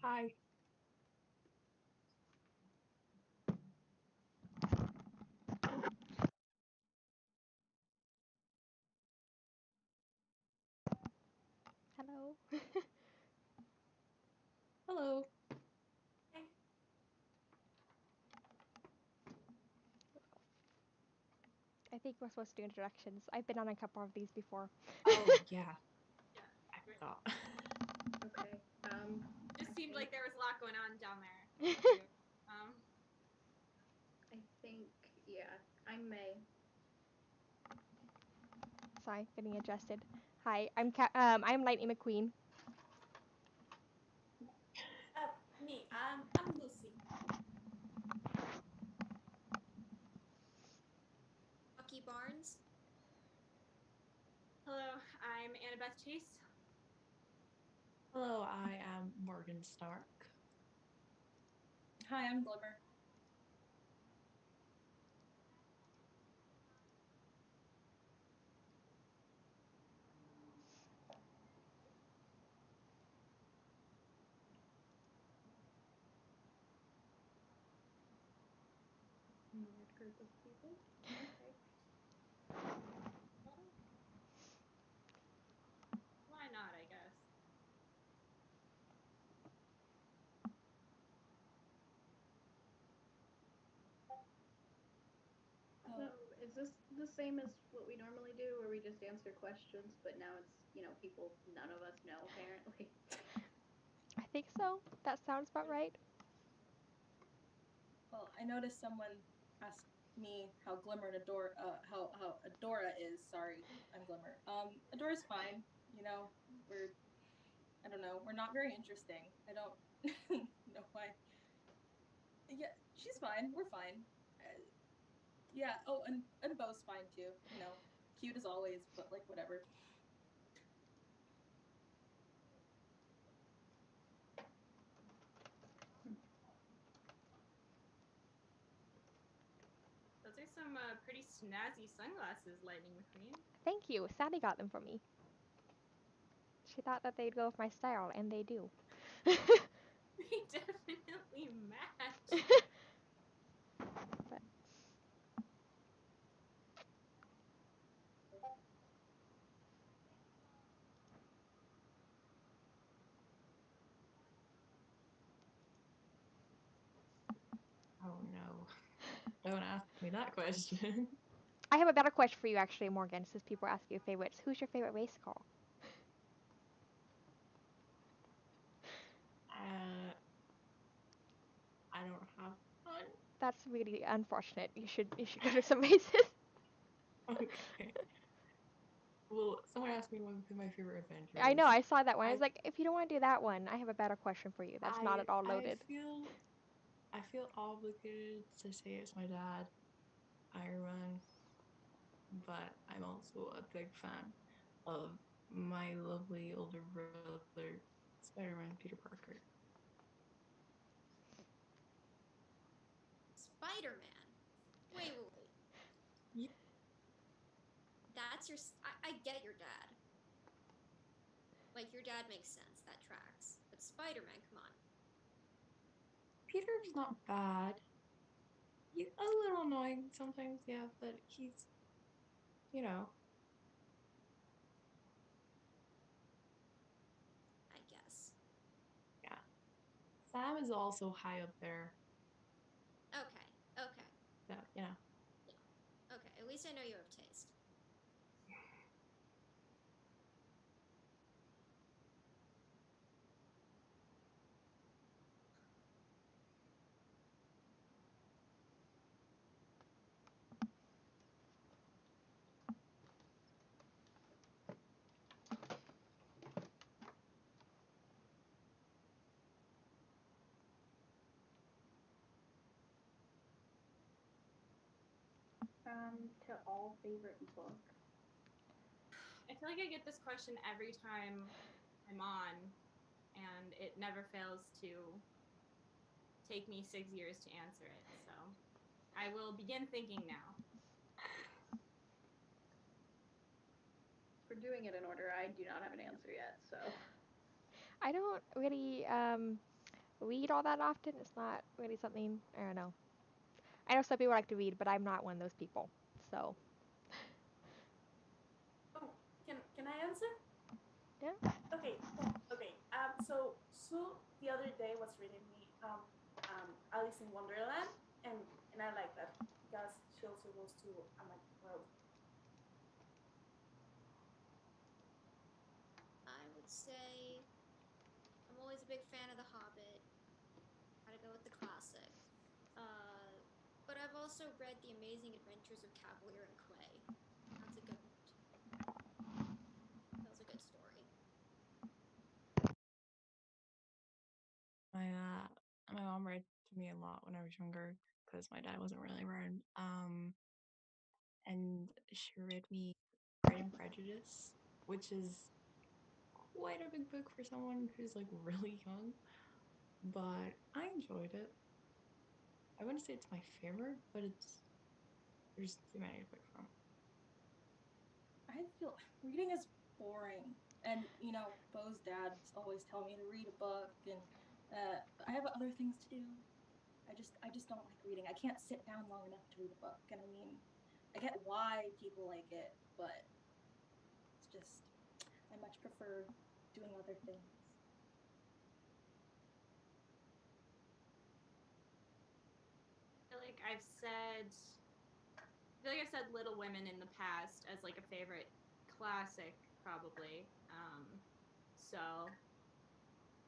Hi. Hello. Hey. I think we're supposed to do introductions. I've been on a couple of these before. Oh, yeah. Yeah. I Great. forgot. Okay. Just seemed like there was a lot going on down there. I think, yeah, I'm May. Sorry, getting adjusted. Hi, I'm Lightning McQueen. Me. I'm Lucy. Bucky Barnes. Hello, I'm Annabeth Chase. Hello, I am Morgan Stark. Hi, I'm Glimmer. Weird group of people. Okay. Why not, I guess. So, is this the same as what we normally do, where we just answer questions, but now it's, people none of us know, apparently? I think so. That sounds about right. Well, I noticed someone asked me how Glimmer and how Adora is. Sorry, I'm Glimmer. Adora's fine. I don't know, we're not very interesting. I don't know why. Yeah, she's fine. We're fine. Yeah. Oh, and Bo's fine too. Cute as always, but like whatever. Those are some pretty snazzy sunglasses, Lightning McQueen. Thank you. Sally got them for me. She thought that they'd go with my style, and they do. They definitely match. But Oh no. Don't ask me that question. I have a better question for you, actually, Morgan, since people ask you favorites. Who's your favorite race call? I don't have one. That's really unfortunate. You should go to some races. Okay. Well, someone asked me what my favorite adventure is. I know, I saw that one. I was like, if you don't want to do that one, I have a better question for you. That's not at all loaded. I feel obligated to say it's my dad, Iron Man, but I'm also a big fan of my lovely older brother, Spider-Man Peter Parker. Spider-Man. Wait. Yeah. That's your. I get your dad. Like, your dad makes sense. That tracks. But Spider-Man, come on. Peter's not bad. He's a little annoying sometimes, yeah, but he's, I guess. Yeah. Sam is also high up there. Okay. So, Yeah. Okay, at least I know you have taste. To all favorite book. I feel like I get this question every time I'm on, and it never fails to take me 6 years to answer it. So I will begin thinking now. We're doing it in order. I do not have an answer yet, so. I don't really read all that often. It's not really something, I don't know. I know some people like to read, but I'm not one of those people. So, Oh, can I answer? yeah. Okay. So Sue the other day was reading me Alice in Wonderland, and I like that because she also goes to a magic world. I would say I'm always a big fan of The Hobbit. Gotta go with the classic. But I've also read The Amazing Adventures of Cavalier and Clay. That's a good one too. That was a good story. My mom read to me a lot when I was younger because my dad wasn't really around. And she read me Pride and Prejudice, which is quite a big book for someone who's like really young, but I enjoyed it. I wouldn't say it's my favorite, but there's too many to pick from. I feel reading is boring, and Bo's dads always tell me to read a book, and I have other things to do. I just don't like reading. I can't sit down long enough to read a book, and I mean, I get why people like it, but it's just I much prefer doing other things. I feel like I've said Little Women in the past as like a favorite classic, probably. So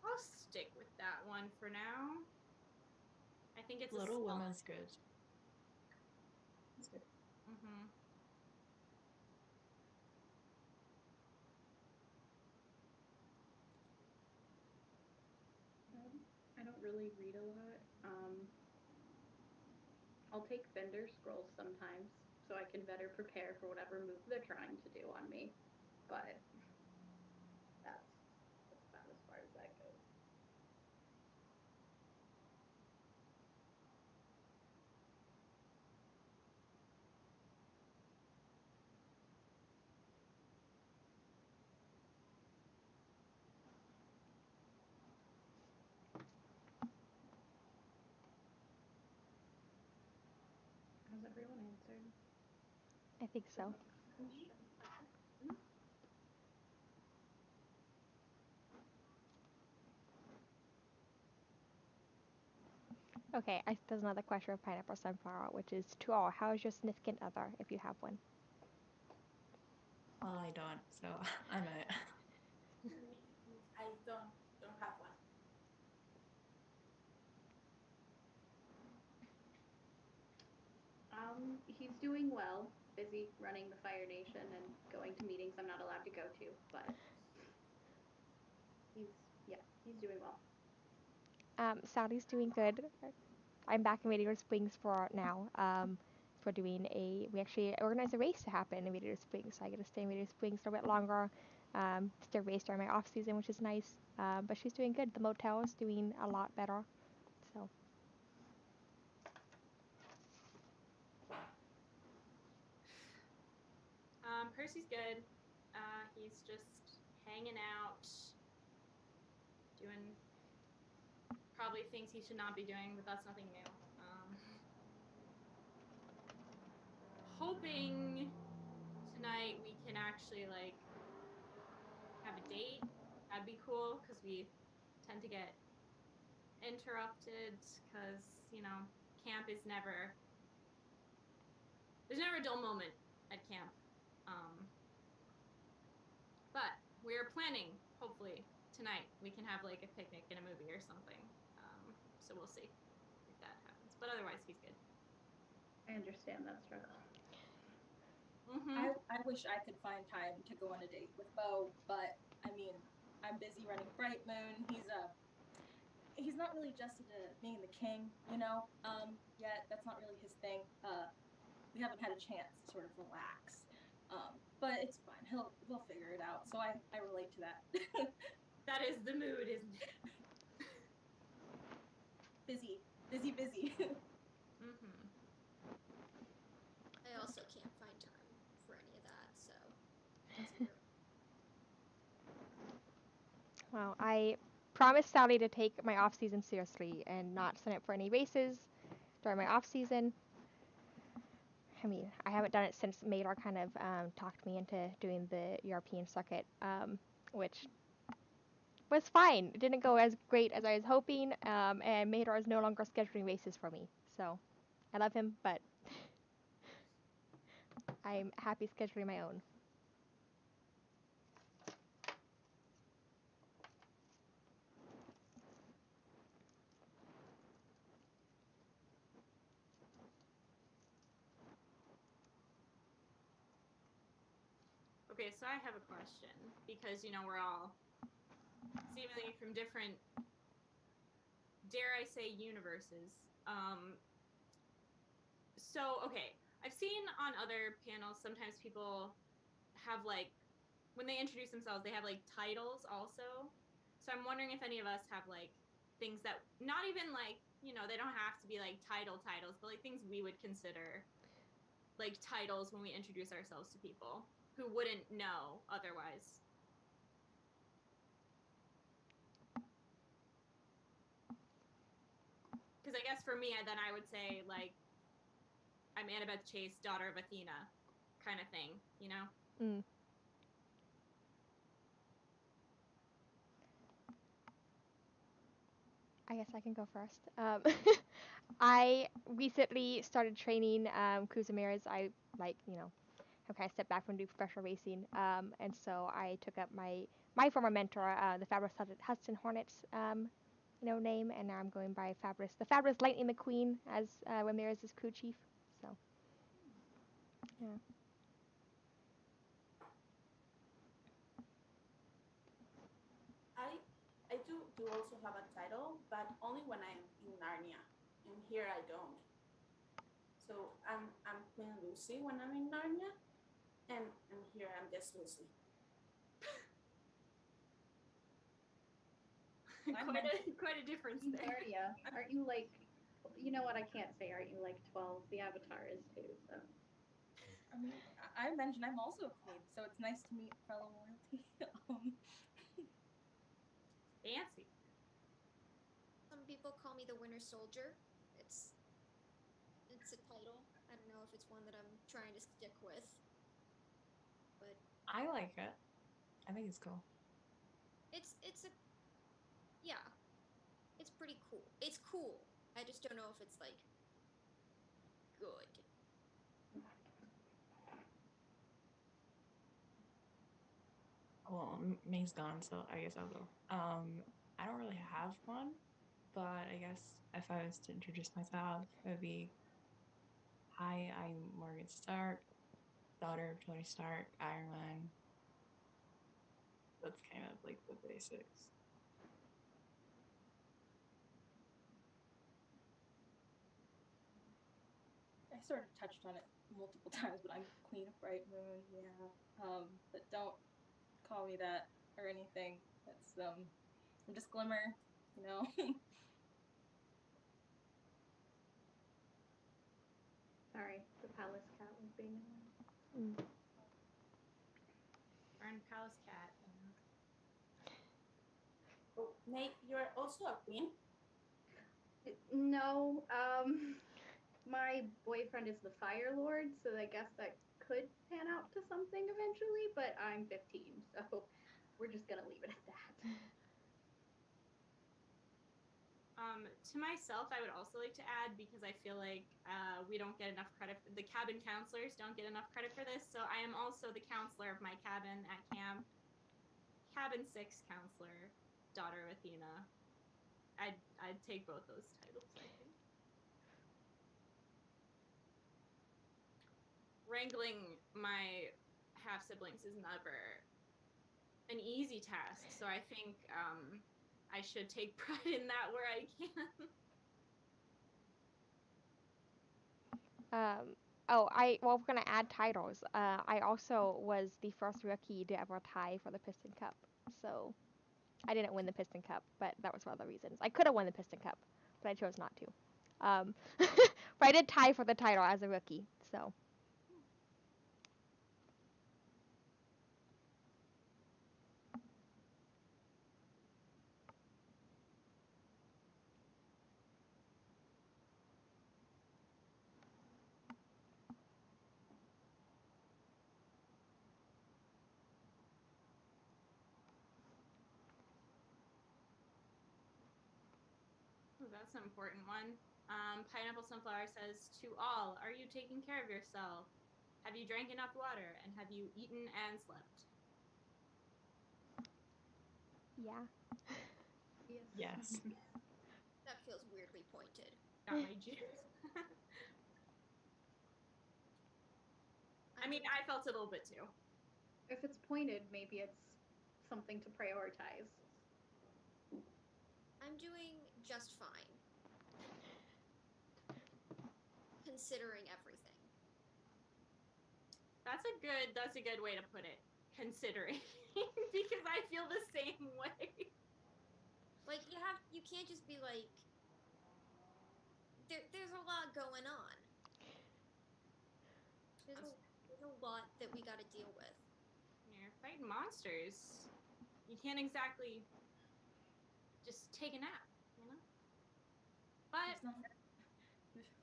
I'll stick with that one for now. I think it's Little a Women's good. It's good. Mm-hmm. I don't really read a lot. I'll take vendor scrolls sometimes so I can better prepare for whatever move they're trying to do on me. But that's about as far as that goes. Has everyone answered? I think so. Okay, there's another question of Pineapple Sunflower, which is to all, how is your significant other, if you have one? Well, I don't, so I'm it. I don't have one. He's doing well. Busy running the Fire Nation and going to meetings I'm not allowed to go to, but he's doing well. Sally's doing good. I'm back in Radiator Springs for now. We're doing we actually organized a race to happen in Radiator Springs, so I get to stay in Radiator Springs a little bit longer. Still race during my off season, which is nice. But she's doing good. The motel is doing a lot better. So. Percy's good. He's just hanging out, doing probably things he should not be doing, but that's nothing new. Hoping tonight we can actually like have a date. That'd be cool because we tend to get interrupted because camp is never. There's never a dull moment at camp. But we're planning, hopefully, tonight we can have like a picnic and a movie or something. So we'll see if that happens. But otherwise, he's good. I understand that struggle. Mm-hmm. I wish I could find time to go on a date with Bo, but I mean, I'm busy running Bright Moon. He's not really adjusted to being the king, yet. That's not really his thing. We haven't had a chance to sort of relax. But it's fine. We'll figure it out. So I relate to that. That is the mood, isn't it? Busy. Mm-hmm. I also can't find time for any of that, so. Well, I promised Sally to take my off season seriously and not sign up for any races during my off season. I mean, I haven't done it since Madar kind of talked me into doing the European circuit, which was fine. It didn't go as great as I was hoping, and Mahador is no longer scheduling races for me. So I love him, but I'm happy scheduling my own. Okay, so I have a question because we're all seemingly from different, dare I say, universes. So okay, I've seen on other panels sometimes people have like when they introduce themselves they have like titles also. So I'm wondering if any of us have like things that not even like they don't have to be like titles, but like things we would consider like titles when we introduce ourselves to people who wouldn't know otherwise. Because I guess for me, then I would say like I'm Annabeth Chase, daughter of Athena, kind of thing, Mm. I guess I can go first. I recently started training Cruisemares. I have kind of stepped back from doing professional racing, and so I took up my former mentor, the Fabulous Hudson Hornets, name, and now I'm going by the Fabulous Lightning McQueen as Ramirez's crew chief. So, yeah. I do also have a title, but only when I'm in Narnia, and here I don't. So I'm Queen Lucy when I'm in Narnia, and here I'm just Lucy. quite a difference there. Narnia, aren't you like? You know what? I can't say. Aren't you like 12? The Avatar is too. So. I mean, I mentioned I'm also a queen, so it's nice to meet fellow royalty. Fancy. Some people call me the Winter Soldier. It's a title. I don't know if it's one that I'm trying to stick with. But I like it. I think it's cool. It's pretty cool. It's cool. I just don't know if it's like good. Well, May's gone, so I guess I'll go. I don't really have one, but I guess if I was to introduce myself, it would be, hi, I'm Morgan Stark, daughter of Tony Stark, Iron Man. That's kind of like the basics. I sort of touched on it multiple times, but I'm Queen of Bright Moon, yeah. But don't call me that or anything. That's I'm just Glimmer, Sorry, the palace cat was being annoying. Darn palace cat. Oh, Nate, you're also a queen? No, my boyfriend is the Fire Lord, so I guess that could pan out to something eventually, but I'm 15, so we're just gonna leave it at that. To myself, I would also like to add, because I feel like we don't get enough credit, the cabin counselors don't get enough credit for this, so I am also the counselor of my cabin at camp. Cabin 6 counselor, daughter of Athena. I'd take both those titles, I think. Wrangling my half siblings is never an easy task, so I think I should take pride in that where I can. We're gonna add titles. I also was the first rookie to ever tie for the Piston Cup, so I didn't win the Piston Cup, but that was for other reasons. I could have won the Piston Cup, but I chose not to. But I did tie for the title as a rookie, so. That's an important one. Pineapple Sunflower says, to all, are you taking care of yourself? Have you drank enough water? And have you eaten and slept? Yeah. Yes. That feels weirdly pointed. Got my juice. I mean, I felt it a little bit too. If it's pointed, maybe it's something to prioritize. I'm doing just fine. Considering everything. That's a good way to put it. Considering. Because I feel the same way. Like, you can't just be like, there's a lot going on. There's a lot that we gotta deal with. You're fighting monsters. You can't exactly just take a nap, you know? But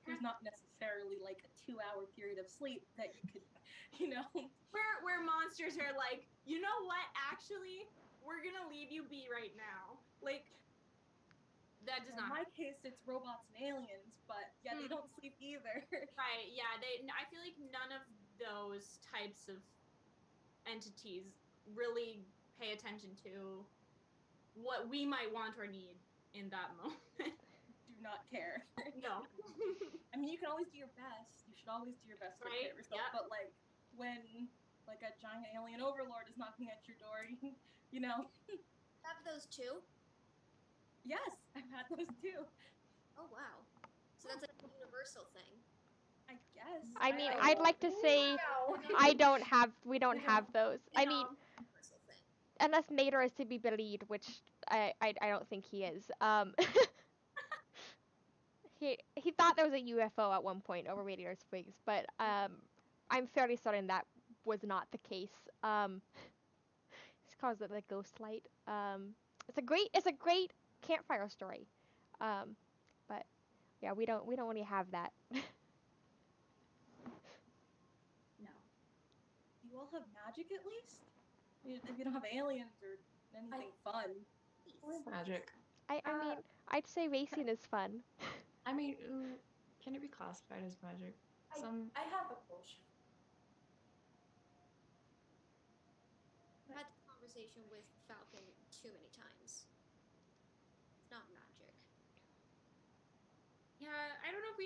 there's not necessarily like a 2-hour period of sleep that you could, you know. Where monsters are like, you know what? Actually, we're gonna leave you be right now. Like, that does not. In my case, it's robots and aliens, but yeah, they don't sleep either. Right? Yeah. I feel like none of those types of entities really pay attention to what we might want or need in that moment. Do not care. No. I mean, you can always do your best. You should always do your best to take care of yourself. Yep. But like when like a giant alien overlord is knocking at your door, you know. Have those too? Yes, I've had those too. Oh wow. So that's a universal thing. I guess. I mean, I'd like to say we don't have those. I mean, unless Nader is to be believed, which I don't think he is. He thought there was a UFO at one point over Radiator Springs, but I'm fairly certain that was not the case. It's called the ghost light. It's a great campfire story. But yeah, we don't really have that. No. You all have magic at least? If you don't have aliens or anything fun. Or magic. I mean, I'd say racing is fun. I mean, can it be classified as magic? I have a potion. I've had this conversation with Falcon too many times. It's not magic. Yeah, I don't know if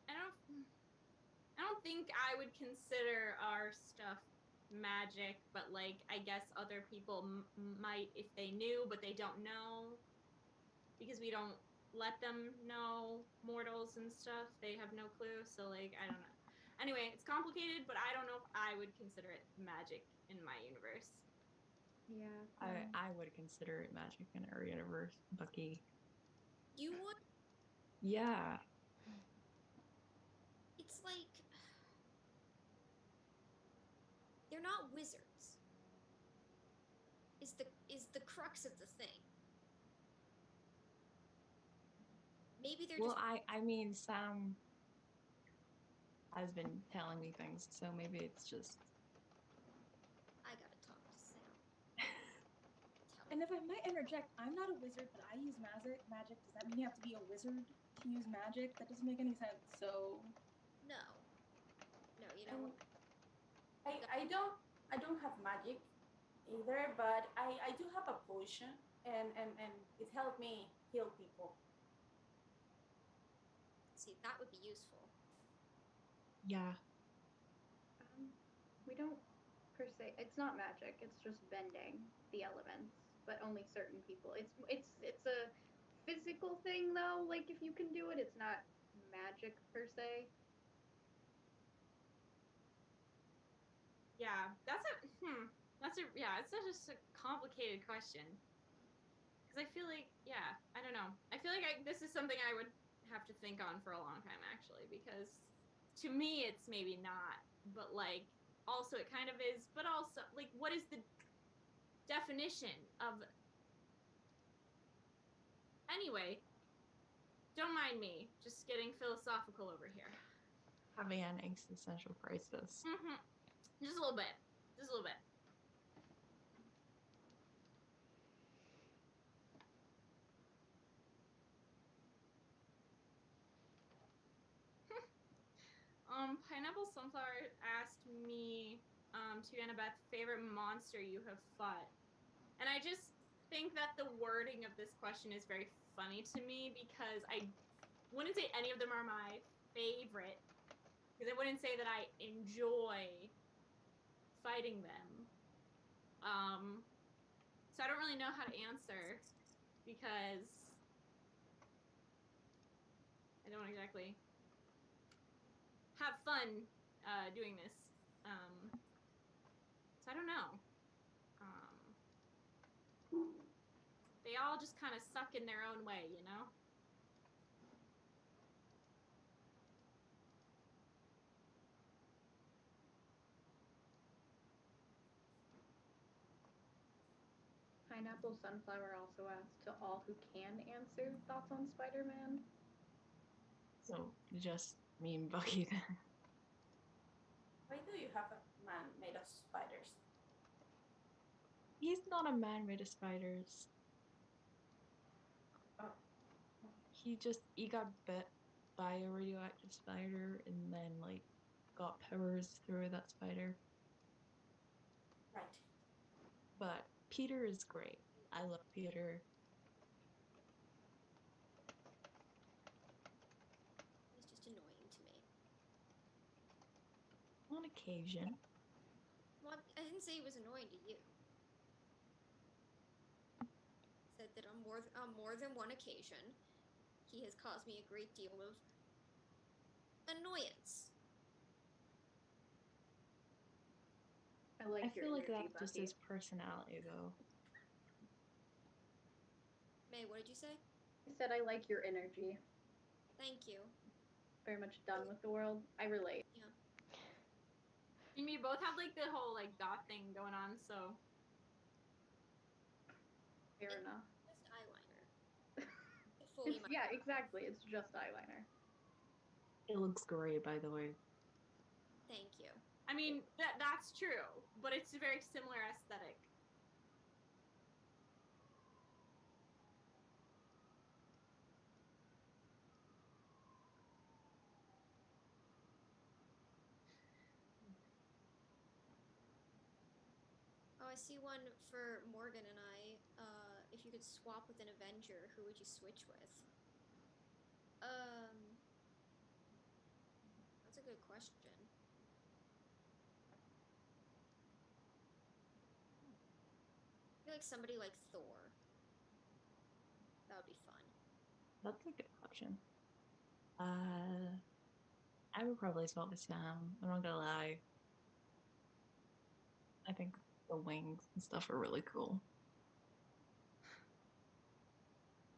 I don't think I would consider our stuff magic, but like I guess other people might if they knew, but they don't know because we don't let them know mortals and stuff. They have no clue, so like I don't know. Anyway, it's complicated, but I don't know if I would consider it magic in my universe. Yeah. I would consider it magic in our universe, Bucky. You would? Yeah. It's like they're not wizards. Is the crux of the thing. Maybe they're Well, just I mean, Sam has been telling me things, so maybe it's just. I gotta talk to Sam. And if I might interject, I'm not a wizard, but I use magic. Does that mean you have to be a wizard to use magic? That doesn't make any sense. So No, you know what? I don't have magic either, but I do have a potion, and it helped me heal people. See, that would be useful. Yeah. We don't per se. It's not magic. It's just bending the elements, but only certain people. It's a physical thing though. Like if you can do it, it's not magic per se. Yeah, it's just a complicated question. Because I feel like, I don't know. I feel like this is something I would have to think on for a long time, actually, because to me, it's maybe not, but like, also it kind of is, but also, like, what is the definition of. Anyway, don't mind me, just getting philosophical over here. Having an existential crisis. Mm-hmm. Just a little bit. Just a little bit. Pineapple Sunflower asked me, to Annabeth, favorite monster you have fought. And I just think that the wording of this question is very funny to me because I wouldn't say any of them are my favorite, because I wouldn't say that I enjoy fighting them. So I don't really know how to answer because I don't exactly have fun doing this. So I don't know. They all just kind of suck in their own way, you know? Pineapple Sunflower also asked to all who can answer thoughts on Spider-Man. So just me and Bucky then. Why do you have a man made of spiders? He's not a man made of spiders. Oh. He got bit by a radioactive spider and then like got powers through that spider. Right. But Peter is great. I love Peter. He's just annoying to me. On occasion. Well, I didn't say he was annoying to you. I said that on more than one occasion, he has caused me a great deal of annoyance. I feel like energy, that's just Bucky. his personality though. May, what did you say? I said I like your energy. Thank you. Very much done with the world. I relate. Yeah. And we both have like the whole like dot thing going on, so Fair enough. Just eyeliner. Fully my Yeah, exactly. It's just eyeliner. It looks great, by the way. Thank you. I mean that's true, but it's a very similar aesthetic. Oh, I see one for Morgan and I. If you could swap with an Avenger, who would you switch with? That's a good question. I feel like somebody like Thor. That would be fun. That's a good option. I would probably swap with Sam. I'm not gonna lie. I think the wings and stuff are really cool.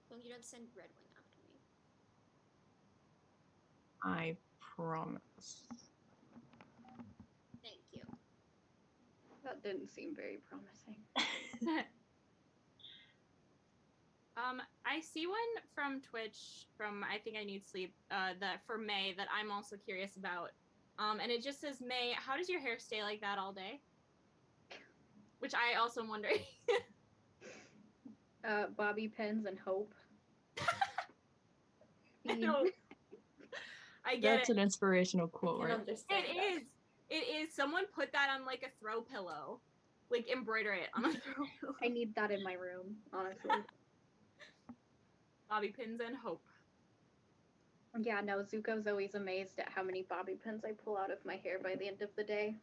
As long as you don't send Red Wing after me. I promise. Thank you. That didn't seem very promising. I see one from Twitch from I think I Need Sleep that for May that I'm also curious about. And it just says, May, how does your hair stay like that all day? Which I also am wondering. Bobby pins and hope. No. I get That's it. an inspirational quote, I can right? understand It that. is. It is. Someone put that on like a throw pillow. Like embroider it on a throw pillow. I need that in my room, honestly. Bobby pins and hope. Yeah, no, Zuko's always amazed at how many bobby pins I pull out of my hair by the end of the day.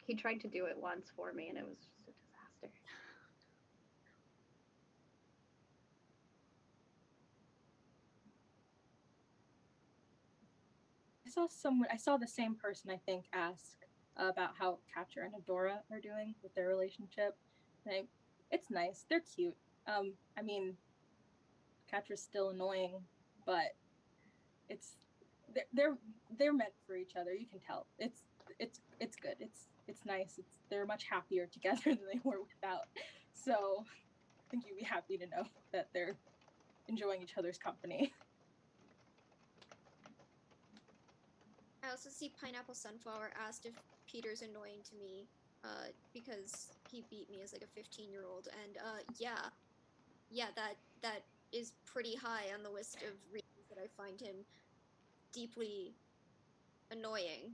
He tried to do it once for me, and it was just a disaster. I saw the same person, I think, ask about how Catcher and Adora are doing with their relationship. And it's nice. They're cute. I mean, Catcher's still annoying, but they're meant for each other. You can tell. It's good. It's nice. They're much happier together than they were without. So I think you'd be happy to know that they're enjoying each other's company. I also see Pineapple Sunflower asked if Peter's annoying to me because he beat me as like a 15-year-old, and yeah, that is pretty high on the list of reasons that I find him deeply annoying.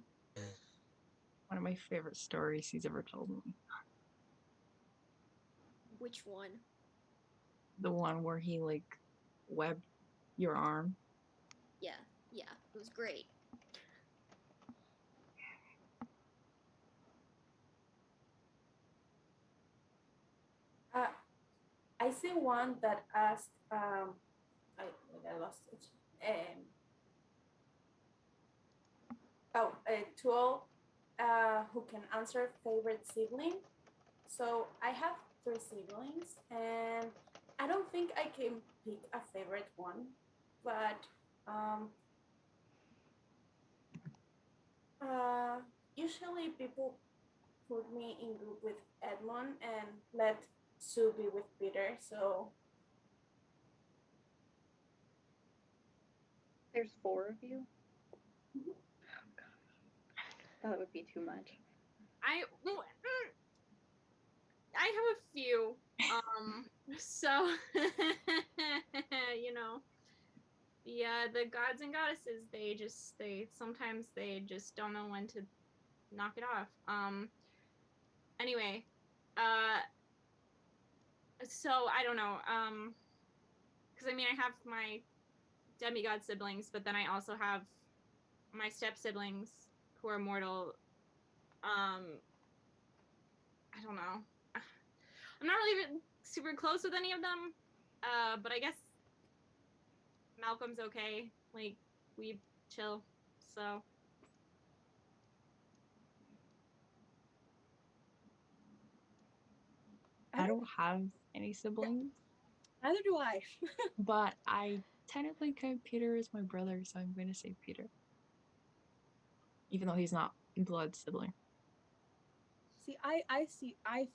One of my favorite stories he's ever told me. Which one? The one where he like webbed your arm. Yeah, it was great. I see one that asked, I lost it. To all who can answer favorite sibling. So I have 3 siblings, and I don't think I can pick a favorite one, but usually people put me in group with Edmond and let Sue be with Peter. So There's 4 of you? Oh, gosh. That would be too much. I have a few. So you know, the gods and goddesses, they sometimes they just don't know when to knock it off. Anyway, so I don't know. Because I mean, I have my demigod siblings, but then I also have my step siblings who are mortal. I don't know. I'm not really even super close with any of them. But I guess Malcolm's okay. Like, we chill. So I don't have any siblings, Neither do I. but I technically count Peter as my brother, so I'm going to say Peter. Even though he's not a blood sibling. See, I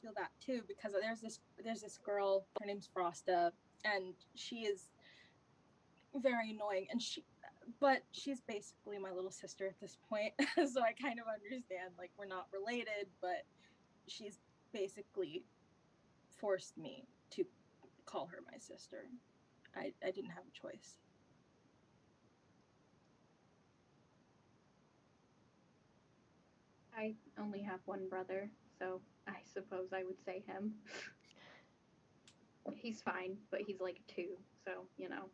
feel that too, because there's this girl, her name's Frosta, and she is very annoying, and but she's basically my little sister at this point. So I kind of understand, like, we're not related, but she's basically forced me to call her my sister. I didn't have a choice. I only have one brother, so I suppose I would say him. He's fine, but he's like 2, so, you know,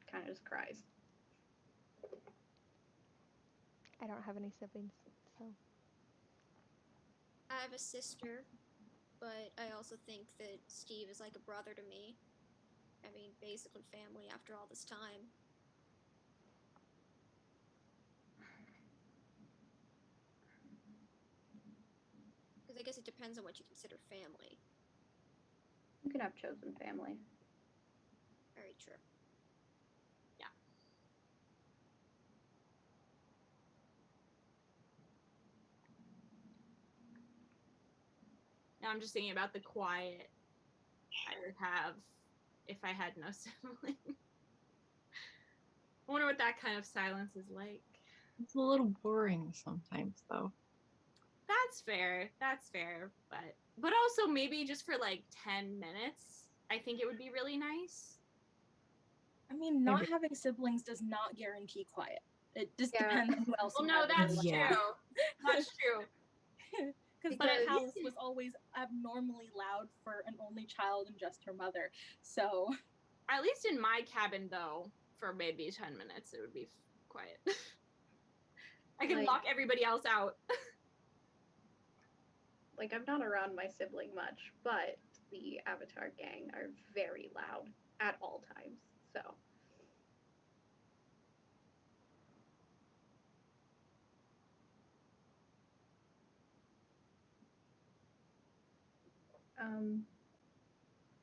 kind of just cries. I don't have any siblings, so. I have a sister, but I also think that Steve is like a brother to me. I mean, basically family after all this time. Because I guess it depends on what you consider family. You can have chosen family. Very true. now I'm just thinking about the quiet I would have if I had no sibling. I wonder what that kind of silence is like. It's a little boring sometimes, though. That's fair. But also maybe just for like 10 minutes, I think it would be really nice. I mean, not Maybe. having siblings does not guarantee quiet. It just Yeah. depends on who else Well, you no, have in your that's Yeah. true. That's true. Because But the at house least was always abnormally loud for an only child and just her mother. So at least in my cabin, though, for maybe 10 minutes, it would be quiet. I can Like- lock everybody else out. Like, I'm not around my sibling much, but the Avatar gang are very loud at all times, so.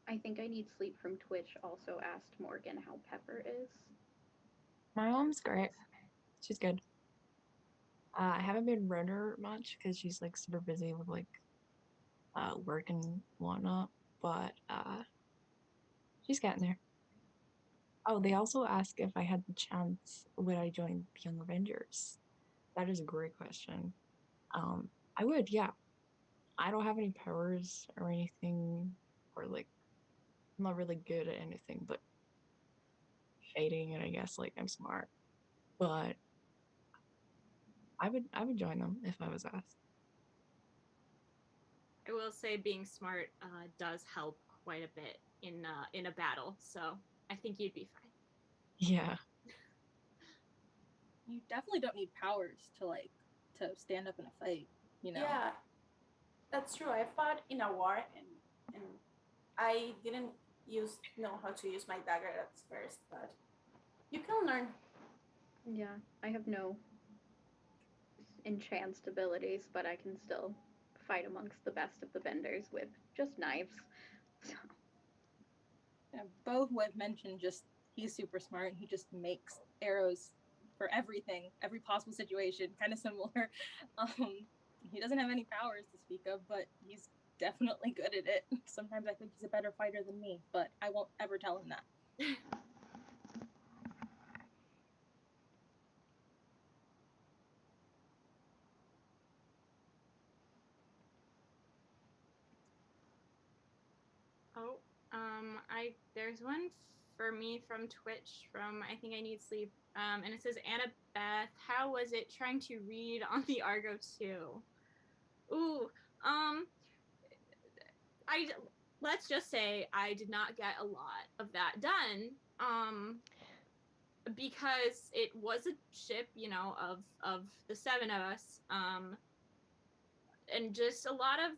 I think I need sleep from Twitch also asked Morgan how Pepper is. My mom's great. She's good. I haven't been around her much because she's like super busy with like work and whatnot, but she's getting there. Oh, they also asked if I had the chance, would I join the Young Avengers? That is a great question. I would, yeah. I don't have any powers or anything, or like, I'm not really good at anything but shading, and I guess like I'm smart. But I would join them if I was asked. I will say being smart does help quite a bit in a battle, so I think you'd be fine. Yeah. You definitely don't need powers to stand up in a fight, you know. Yeah, that's true. I fought in a war and I didn't know how to use my dagger at first, but you can learn. Yeah, I have no enhanced abilities, but I can still fight amongst the best of the benders with just knives. So. Yeah, both would mention just he's super smart. He just makes arrows for everything, every possible situation, kind of similar. He doesn't have any powers to speak of, but he's definitely good at it. Sometimes I think he's a better fighter than me, but I won't ever tell him that. Oh, there's one for me from Twitch from I think I Need Sleep. And it says, Annabeth, how was it trying to read on the Argo II? Ooh, let's just say I did not get a lot of that done. Because it was a ship, of the seven of us. And just a lot of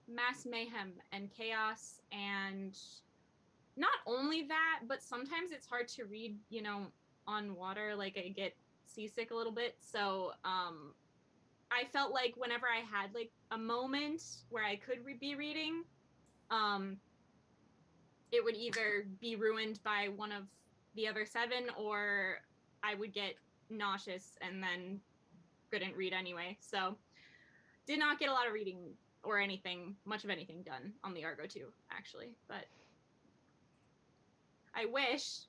mass mayhem and chaos, and not only that, but sometimes it's hard to read, on water. Like I get seasick a little bit. So I felt like whenever I had like a moment where I could be reading, it would either be ruined by one of the other seven, or I would get nauseous and then couldn't read anyway. So did not get a lot of reading or much of anything done on the Argo II, actually. But I wish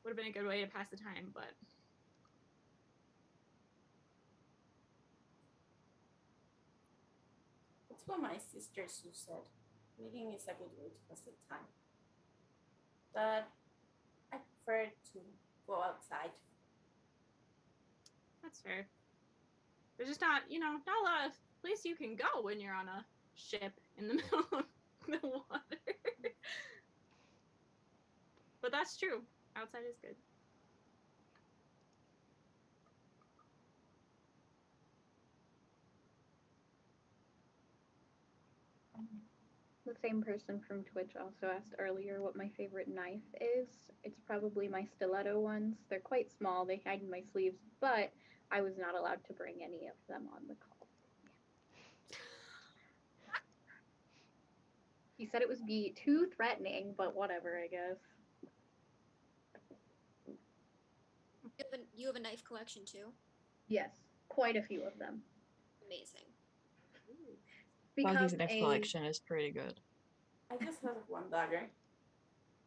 would have been a good way to pass the time, but That's what my sister Sue said. Reading is a good way to pass the time. But I prefer to go outside. that's fair. There's just not a lot of place you can go when you're on a ship in the middle of the water. But that's true. Outside is good. The same person from Twitch also asked earlier what my favorite knife is. It's probably my stiletto ones. They're quite small, they hide in my sleeves, but I was not allowed to bring any of them on the call. He said it would be too threatening, but whatever, I guess. You have a knife collection too? Yes, quite a few of them. Amazing. Doggy's knife collection is pretty good. I just have one dagger.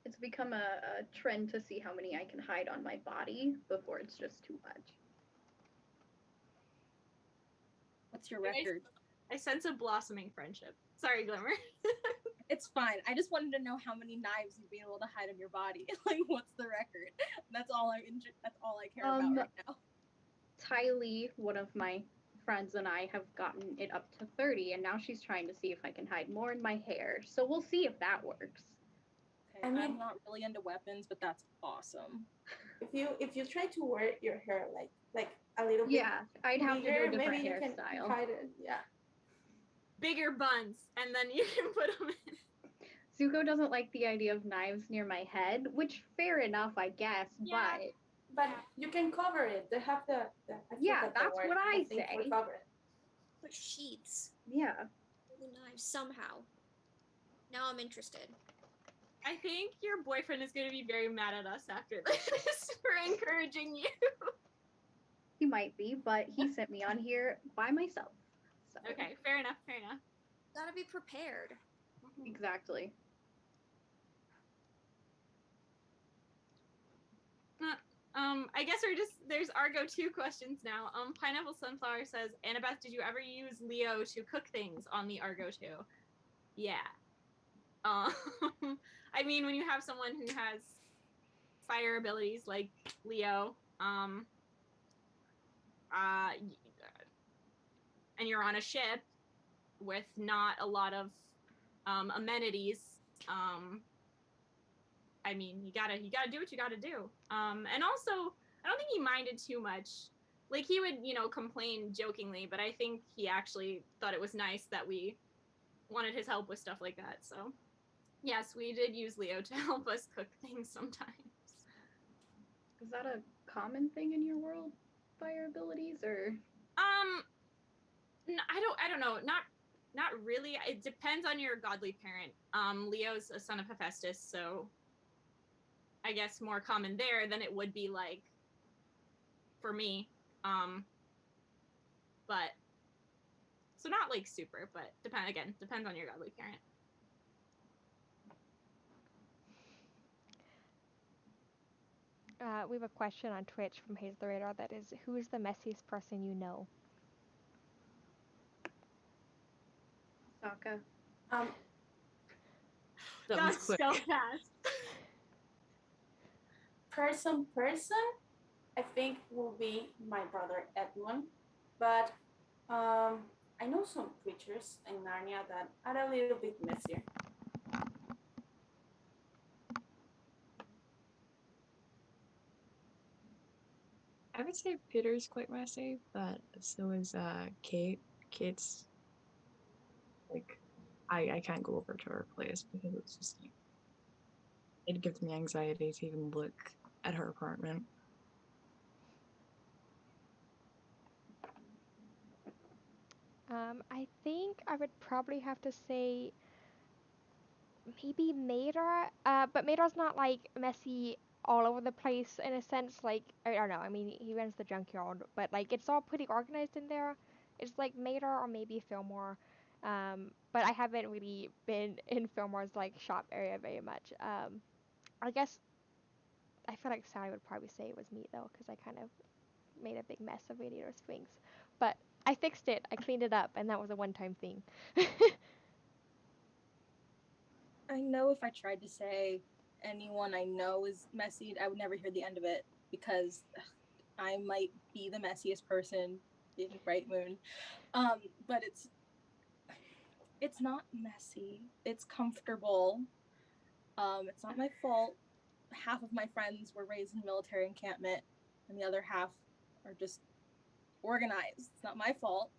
It's become a trend to see how many I can hide on my body before it's just too much. What's your record? I sense a blossoming friendship. Sorry, Glimmer. It's fine. I just wanted to know how many knives you'd be able to hide on your body. Like, what's the record? That's all I care about right now. Tylee, one of my friends, and I have gotten it up to 30, and now she's trying to see if I can hide more in my hair. So we'll see if that works. Okay, I'm not really into weapons, but that's awesome. If you try to wear your hair like a little bit, yeah, I'd have to do a different hairstyle. Hide it. Yeah, bigger buns, and then you can put them in. Zuko doesn't like the idea of knives near my head, which fair enough, I guess. Yeah. But you can cover it. They have the yeah, that's what I say. Cover it. Put sheaths. Yeah. The knives somehow. Now I'm interested. I think your boyfriend is going to be very mad at us after this for encouraging you. He might be, but he sent me on here by myself. So. Okay, fair enough. Gotta be prepared. Exactly. I guess there's Argo II questions now. Pineapple Sunflower says, Annabeth, did you ever use Leo to cook things on the Argo II? Yeah. I mean, when you have someone who has fire abilities like Leo, and you're on a ship with not a lot of amenities. I mean, you gotta do what you gotta do. And also, I don't think he minded too much. Like, he would, complain jokingly, but I think he actually thought it was nice that we wanted his help with stuff like that. So, yes, we did use Leo to help us cook things sometimes. Is that a common thing in your world, fire abilities, or? I don't know. Not really. It depends on your godly parent. Leo's a son of Hephaestus, so I guess more common there than it would be like for me. But so not like super, but depends on your godly parent. We have a question on Twitch from Hazel the Radar that is, who is the messiest person you know? Sokka. That was quick. So fast. Person, I think will be my brother Edmund, but I know some creatures in Narnia that are a little bit messier. I would say Peter's quite messy, but so is Kate. Kate's like I can't go over to her place because it's just like it gives me anxiety to even look at her apartment. I think I would probably have to say maybe Mater, but Mater's not like messy all over the place in a sense. Like, I don't know. I mean, he runs the junkyard, but like it's all pretty organized in there. It's like Mater or maybe Fillmore, but I haven't really been in Fillmore's like shop area very much. I guess I feel like Sally would probably say it was me though, because I kind of made a big mess of Radiator Springs, but I fixed it. I cleaned it up, and that was a one-time thing. I know if I tried to say anyone I know is messy, I would never hear the end of it because I might be the messiest person in Bright Moon. But it's not messy. It's comfortable. It's not my fault. Half of my friends were raised in military encampment, and the other half are just organized. It's not my fault.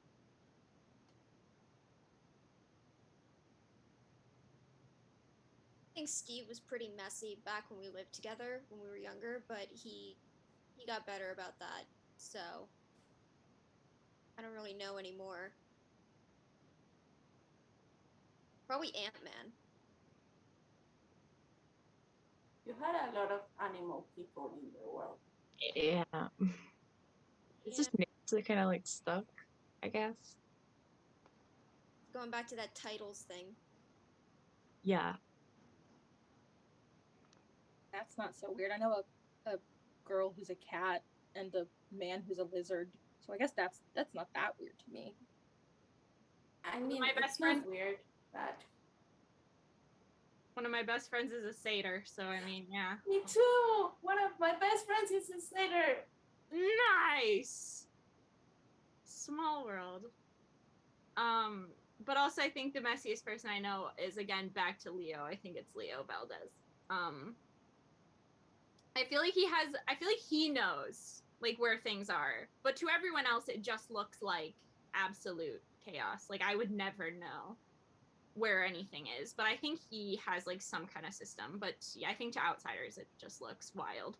I think Steve was pretty messy back when we lived together when we were younger, but he got better about that. So I don't really know anymore. Probably Ant-Man. You had a lot of animal people in your world. Yeah. It's just names kind of like stuck, I guess. Going back to that titles thing. Yeah. That's not so weird. I know a girl who's a cat and a man who's a lizard. So I guess that's not that weird to me. I mean, my best friend weird, but one of my best friends is a satyr, so I mean, yeah. Me too. One of my best friends is a satyr. Nice. Small world. But also I think the messiest person I know is again back to Leo. I think it's Leo Valdez. I feel like he knows like where things are, but to everyone else it just looks like absolute chaos. Like I would never know where anything is, but I think he has like some kind of system. But yeah, I think to outsiders it just looks wild.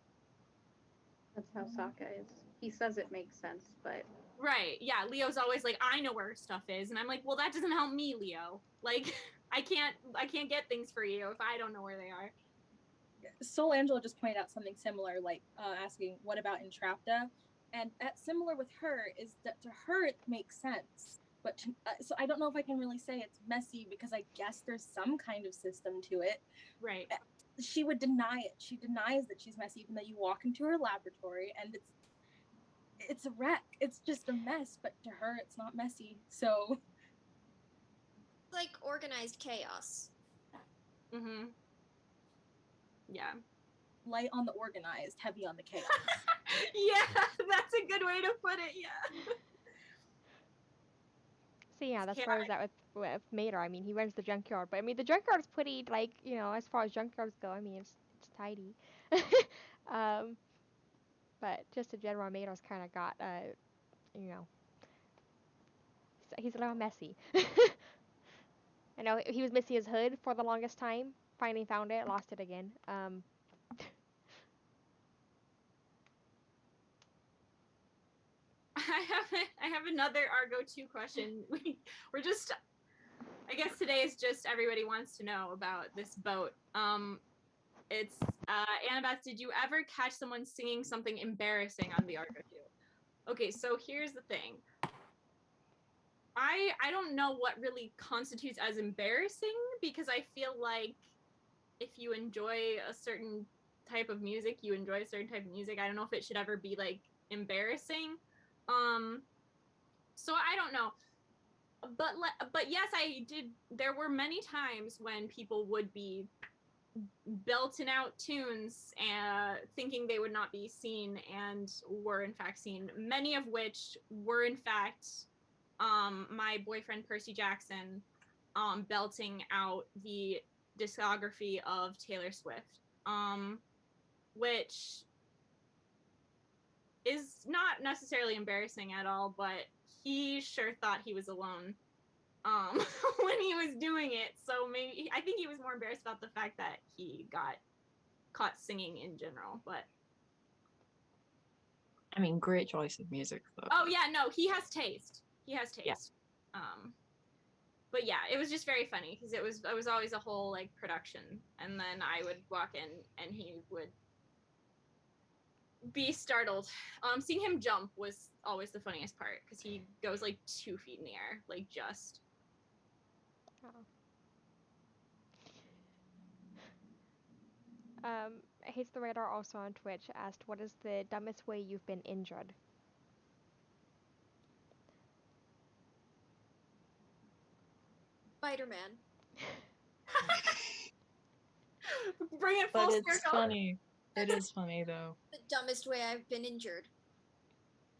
That's how Sokka is. He says it makes sense, but right, yeah. Leo's always like, I know where stuff is, and I'm like, well, that doesn't help me, Leo. Like, I can't get things for you if I don't know where they are. Soul Angela just pointed out something similar, like asking, what about Entrapta? And that's similar with her, is that to her it makes sense. But so I don't know if I can really say it's messy because I guess there's some kind of system to it. Right. She would deny it. She denies that she's messy, even though you walk into her laboratory and it's a wreck. It's just a mess, but to her it's not messy. So Like organized chaos. Mm-hmm. Yeah. light on the organized, heavy on the chaos. Yeah, that's a good way to put it. Yeah. So yeah, that's where I was at with Mater. I mean, he runs the junkyard, but I mean, the junkyard's pretty, like, you know, as far as junkyards go, I mean, it's tidy. um, but just in general, Mater's kind of got, you know, he's a little messy. I know he was missing his hood for the longest time. Finally found it, lost it again. I have another Argo II question. We're just, I guess today is just everybody wants to know about this boat. It's Annabeth, did you ever catch someone singing something embarrassing on the Argo II? Okay, so here's the thing. I don't know what really constitutes as embarrassing, because I feel like if you enjoy a certain type of music, you enjoy a certain type of music. I don't know if it should ever be like embarrassing. So I don't know. But yes, I did. There were many times when people would be belting out tunes and thinking they would not be seen, and were in fact seen. Many of which were in fact my boyfriend Percy Jackson belting out the discography of Taylor Swift, which is not necessarily embarrassing at all, but he sure thought he was alone when he was doing it. So maybe I think he was more embarrassed about the fact that he got caught singing in general. But I mean, great choice of music though. oh yeah, no, he has taste. He has taste. Yeah. But yeah, it was just very funny because it was always a whole like production, and then I would walk in and he would be startled. Seeing him jump was always the funniest part because he goes like 2 feet in the air, like just. Hates the Radar also on Twitch asked, "What is the dumbest way you've been injured?" Spider-Man. Bring it full But circle. it's funny. It is funny though. The dumbest way I've been injured.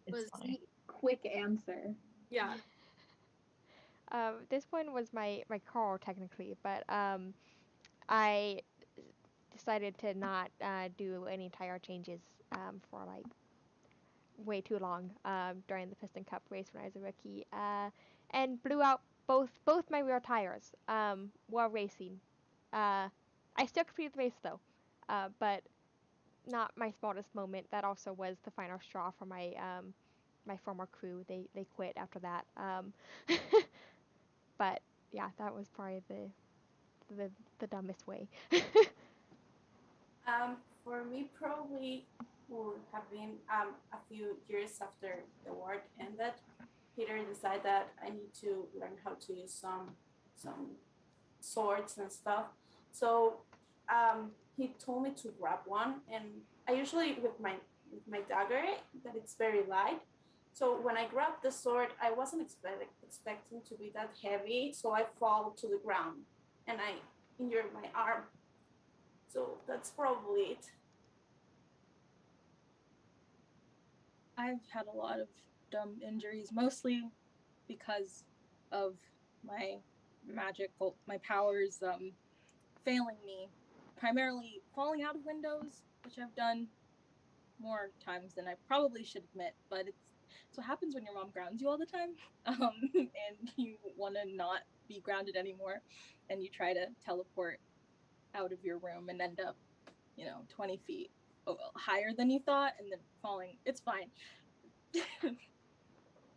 It's funny. Quick answer. Yeah. This one was my car technically, but I decided to not do any tire changes for like way too long during the Piston Cup race when I was a rookie, and blew out both my rear tires while racing. I still completed the race though, but not my smartest moment. That also was the final straw for my my former crew. They quit after that. But yeah, that was probably the dumbest way. For me, probably would have been a few years after the war ended. Peter decided that I need to learn how to use some swords and stuff. So he told me to grab one, and I usually with my dagger that it's very light. So when I grabbed the sword, I wasn't expecting to be that heavy, so I fall to the ground and I injured my arm. So that's probably it. I've had a lot of dumb injuries, mostly because of my my powers failing me. Primarily falling out of windows, which I've done more times than I probably should admit, but it's what happens when your mom grounds you all the time, and you want to not be grounded anymore, and you try to teleport out of your room and end up, 20 feet higher than you thought, and then falling. It's fine.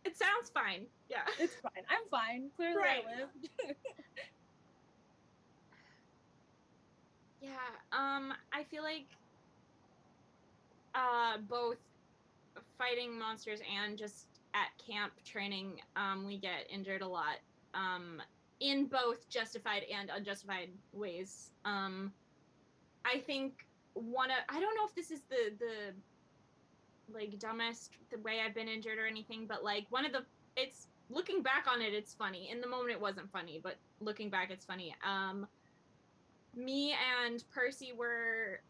It sounds fine. Yeah. It's fine. I'm fine. Clearly right. I lived. Yeah. I feel like both fighting monsters and just at camp training, we get injured a lot. In both justified and unjustified ways. I think I don't know if this is the like dumbest way I've been injured or anything, but like it's looking back on it, it's funny. In the moment it wasn't funny, but looking back it's funny. Me and Percy were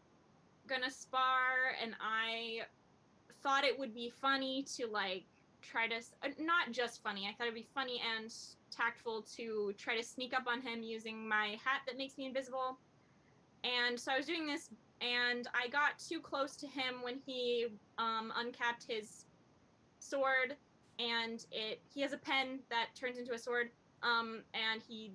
gonna spar, and I thought it would be funny to like try to not just funny. I thought it'd be funny and tactful to try to sneak up on him using my hat that makes me invisible. And so I was doing this, and I got too close to him when he uncapped his sword, and he has a pen that turns into a sword, and he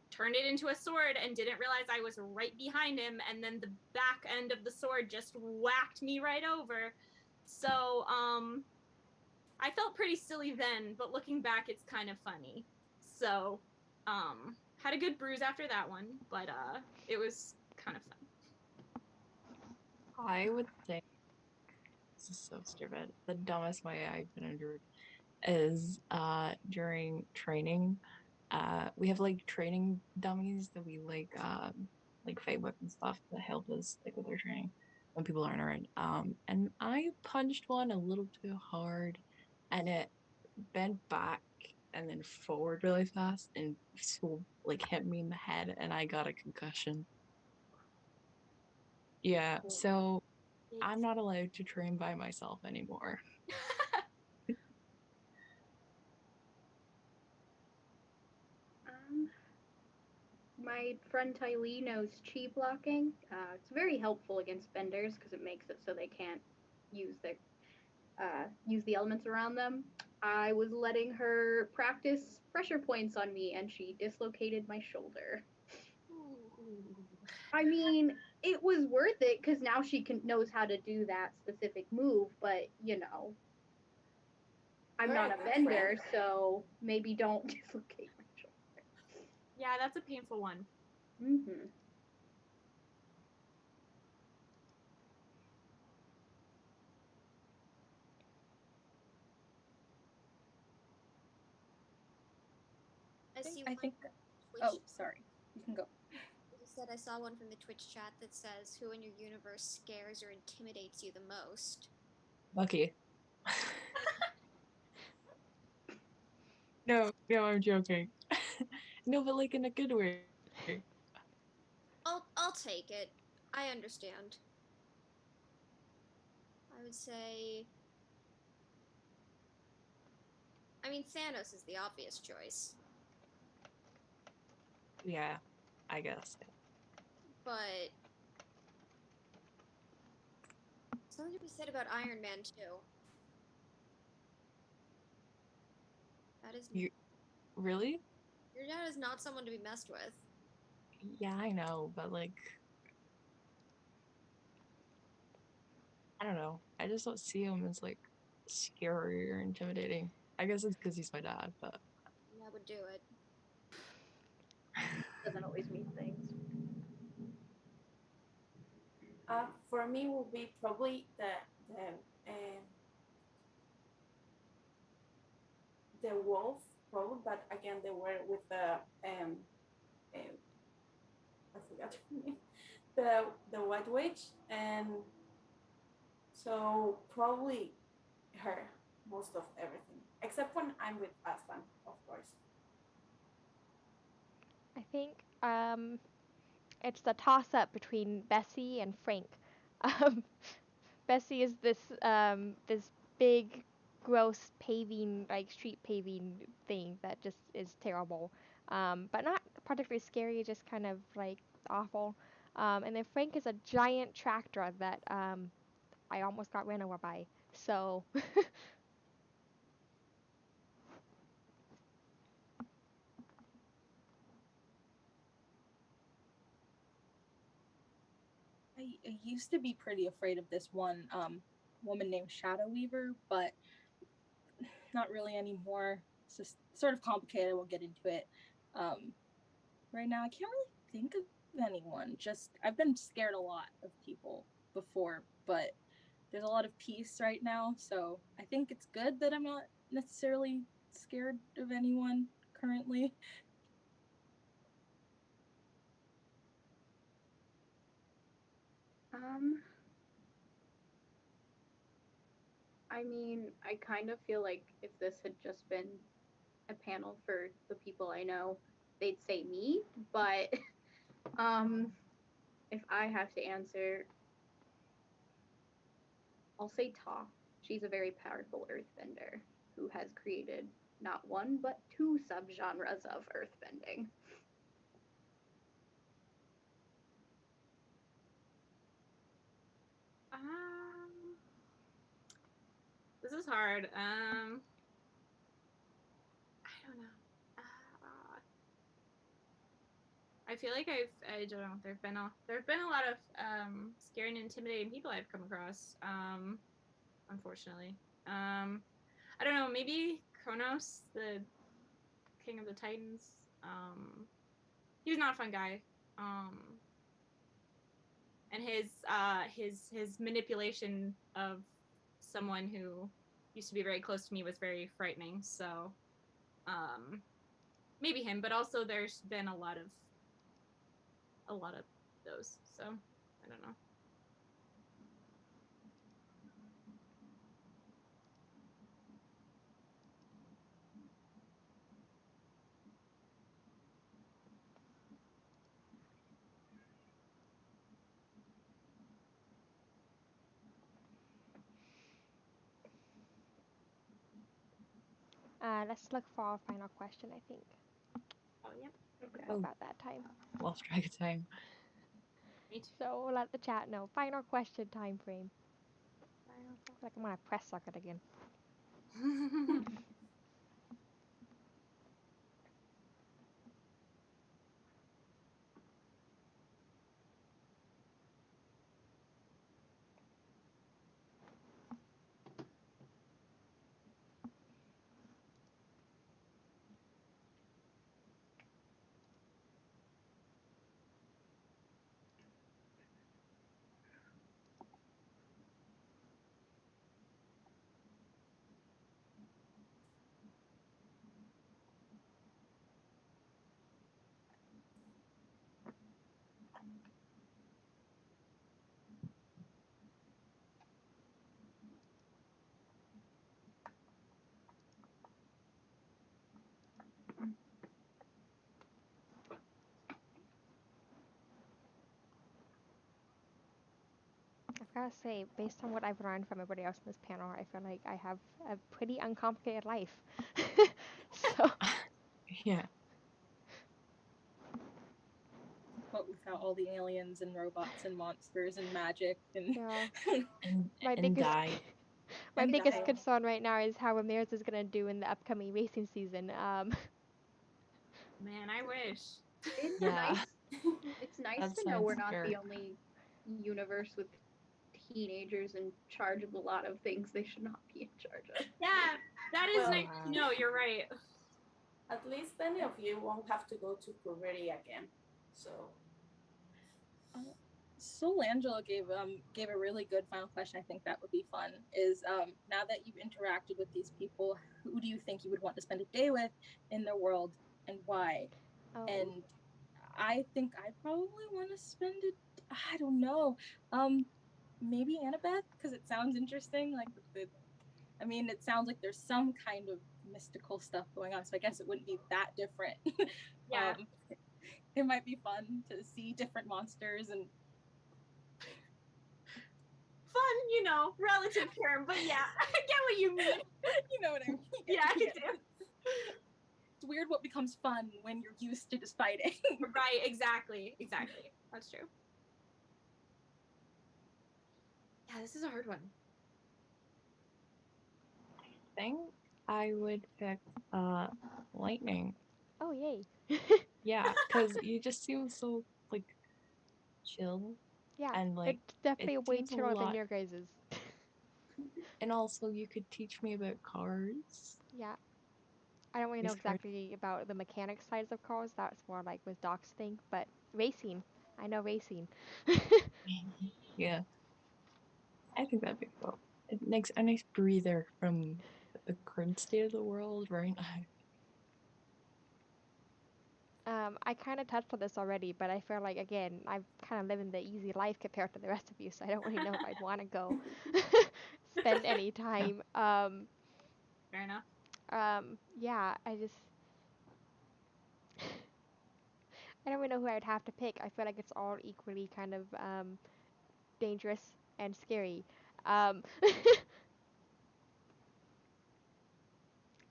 turned it into a sword and didn't realize I was right behind him, and then the back end of the sword just whacked me right over. So I felt pretty silly then, but looking back it's kind of funny. So had a good bruise after that one, but it was kind of fun. I would say this is so stupid. The dumbest way I've been injured is during training. We have like training dummies that we like fight with and stuff that help us like with our training when people aren't around. And I punched one a little too hard, and it bent back and then forward really fast, and so like hit me in the head, and I got a concussion. Yeah, so I'm not allowed to train by myself anymore. My friend Tylee knows chi blocking. It's very helpful against benders because it makes it so they can't use the elements around them. I was letting her practice pressure points on me, and she dislocated my shoulder. I mean, it was worth it because now she knows how to do that specific move. But I'm not a bender, so maybe don't dislocate my shoulder. Yeah, that's a painful one. Mm-hmm. I think. Oh, sorry. You can go. I saw one from the Twitch chat that says, "Who in your universe scares or intimidates you the most?" Lucky. No, I'm joking. No, but like in a good way. I'll take it. I understand. I would say, I mean, Thanos is the obvious choice, Yeah, I guess. but something to be said about Iron Man too. That is You really? Your dad is not someone to be messed with. Yeah, I know, but like I don't know. I just don't see him as like scary or intimidating. I guess it's because he's my dad, but That would do it. Doesn't always mean things. For me, will be probably the wolf, probably, but again, they were with the I forgot her name, the white witch, and so probably her most of everything, except when I'm with Aslan, of course. I think it's the toss up between Bessie and Frank. Um, Bessie is this big, gross paving like street paving thing that just is terrible, but not particularly scary, just kind of like awful. And then Frank is a giant tractor that I almost got ran over by. So I used to be pretty afraid of this one woman named Shadow Weaver, but not really anymore. It's just sort of complicated. I won't get into it. Right now, I can't really think of anyone. Just I've been scared a lot of people before, but there's a lot of peace right now, so I think it's good that I'm not necessarily scared of anyone currently. I mean, I kind of feel like if this had just been a panel for the people I know, they'd say me, but if I have to answer. I'll say Ta. She's a very powerful earthbender who has created not one but two subgenres of earthbending. This is hard. I don't know. I feel like I don't know. There've been a lot of scary and intimidating people I've come across. Unfortunately. I don't know. Maybe Kronos, the king of the Titans. He was not a fun guy. And his manipulation of someone who used to be very close to me was very frightening. So, maybe him. But also, there's been a lot of those. So, I don't know. Let's look for our final question, I think. Oh, yeah. Okay. Oh. About that time. Lost track of time. So we'll let the chat know. Final question time frame. Like I'm gonna press socket again. I've gotta say, based on what I've learned from everybody else in this panel, I feel like I have a pretty uncomplicated life. So. Yeah. But without all the aliens and robots and monsters and magic and Yeah. My biggest my biggest dying. concern right now is how Ramirez is gonna do in the upcoming racing season. Man, I wish. It's Yeah. nice. It's nice That to know we're not sounds the dark. only universe with teenagers in charge of a lot of things they should not be in charge of. Yeah, that is Well, nice. No, you're right. At least any of you won't have to go to puberty again. So. Solangela gave a really good final question. I think that would be fun. Is now that you've interacted with these people, who do you think you would want to spend a day with in their world, and why? Oh. And I think I'd probably want to spend it. I don't know. Maybe Annabeth, because it sounds interesting. Like I mean, it sounds like there's some kind of mystical stuff going on. So I guess it wouldn't be that different. Yeah. It might be fun to see different monsters and fun, relative term, but yeah, I get what you mean. You know what I mean? Yeah, I do. It's weird what becomes fun when you're used to just fighting. Right, exactly. That's true. Yeah, this is a hard one. I think I would pick lightning. Oh, yay. Yeah, because you just seem so like chill. Yeah, and like it's definitely it way seems a chiller than lot. your guys's. And also, you could teach me about cars. Yeah. I don't really know These cars. exactly about the mechanics sides of cars. That's more like with Doc's thing. But racing. I know racing. Yeah. I think that'd be cool. It makes a nice breather from the current state of the world right now. I kind of touched on this already, but I feel like, again, I'm kind of living the easy life compared to the rest of you, so I don't really know if I'd want to go spend any time. Fair enough. Yeah, I just... I don't even know who I would have to pick. I feel like it's all equally kind of dangerous and scary. Um,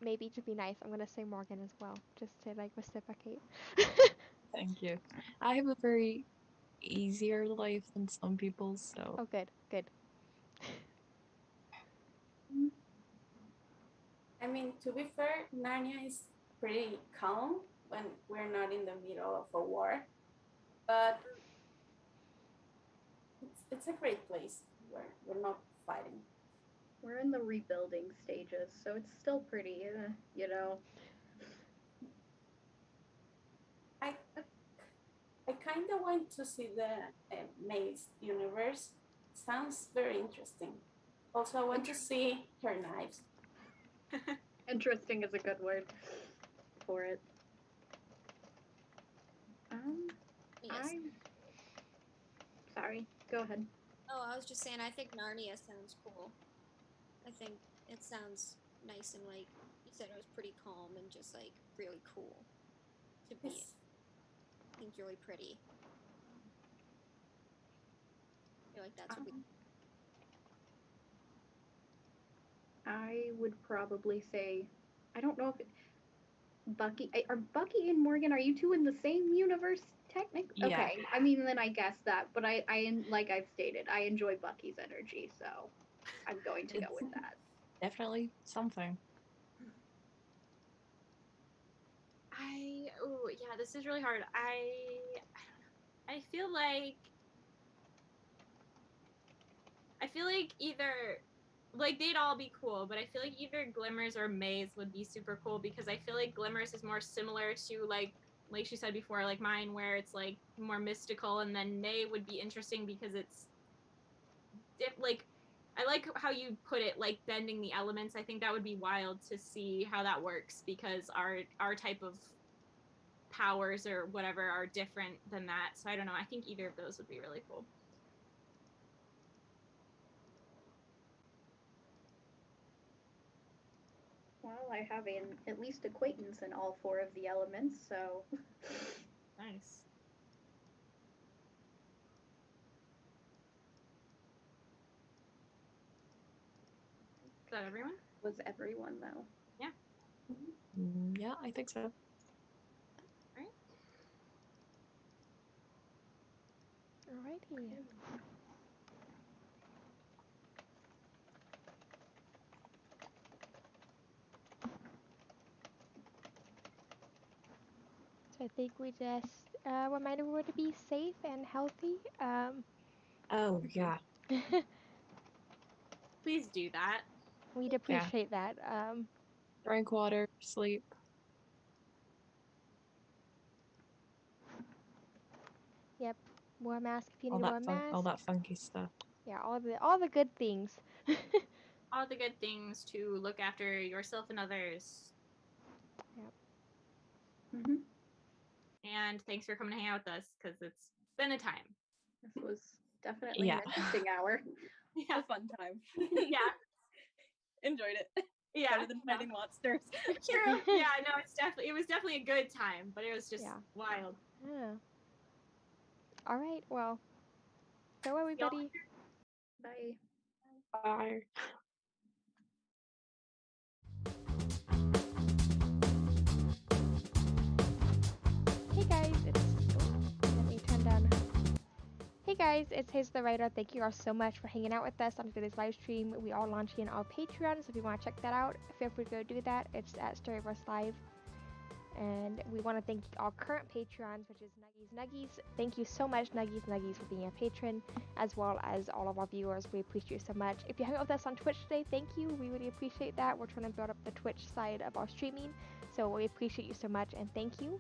maybe to be nice, I'm gonna say Morgan as well, just to like reciprocate. Thank you. I have a very easier life than some people, so Oh, good, good. I mean, to be fair, Narnia is pretty calm when we're not in the middle of a war, but it's a great place where we're not fighting. We're in the rebuilding stages, so it's still pretty, you know. I kind of want to see the Maze universe. Sounds very interesting. Also, I want to see her knives. Interesting is a good word for it. Yes. Sorry, go ahead. Oh, I was just saying, I think Narnia sounds cool. I think it sounds nice and like you said, it was pretty calm and just like really cool to be in. Yes. I think really pretty. I feel like that's what we. I would probably say, I don't know if Bucky are Bucky and Morgan. Are you two in the same universe? Technically, Yeah. okay. I mean, then I guess that. But I like I've stated, I enjoy Bucky's energy, so I'm going to go with that. definitely something. Oh yeah, this is really hard. I don't know. I feel like either like they'd all be cool, but I feel like either Glimmers or Maze would be super cool because I feel like Glimmers is more similar to like she said before, like mine, where it's like more mystical, and then May would be interesting because it's like I like how you put it, like bending the elements. I think that would be wild to see how that works because our type of powers or whatever are different than that. So I don't know. I think either of those would be really cool. Well, I have at least acquaintance in all four of the elements, so. Nice. Is that everyone? Was everyone though? Yeah. Yeah, I think so. Alrighty. So I think we just remind everyone to be safe and healthy. Oh yeah. Please do that. We'd appreciate that. Drink water, sleep. Yep. Wear a mask if you All need to wear that a mask. all that funky stuff. Yeah, all the good things. All the good things to look after yourself and others. Yep. Mm-hmm. And thanks for coming to hang out with us because it's been a time. This was definitely an interesting hour. Yeah. A fun time. Yeah. Enjoyed it. Yeah. Better than fighting monsters. True. Yeah, no, it was definitely a good time, but it was just wild. Yeah. All right. Well, go everybody. Bye. Bye. Hey guys, let me turn down. Hey guys, it's Hazel the Writer. Thank you all so much for hanging out with us on today's live stream. We are launching our Patreon, so if you want to check that out, feel free to go do that. It's at Storyverse Live. And we want to thank our current patrons, which is Nuggies. Thank you so much, Nuggies, for being a patron, as well as all of our viewers. We appreciate you so much. If you hung out with us on Twitch today, thank you. We really appreciate that. We're trying to build up the Twitch side of our streaming, so we appreciate you so much, and thank you.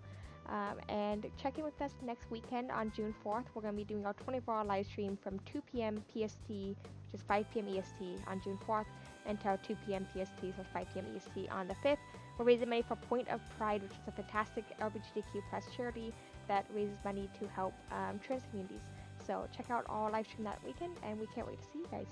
And check in with us next weekend on June 4th. We're going to be doing our 24-hour live stream from 2 p.m. PST, which is 5 p.m. EST on June 4th, until 2 p.m. PST, so 5 p.m. EST on the 5th. We're raising money for Point of Pride, which is a fantastic LGBTQ plus charity that raises money to help trans communities. So check out our live stream that weekend, and we can't wait to see you guys.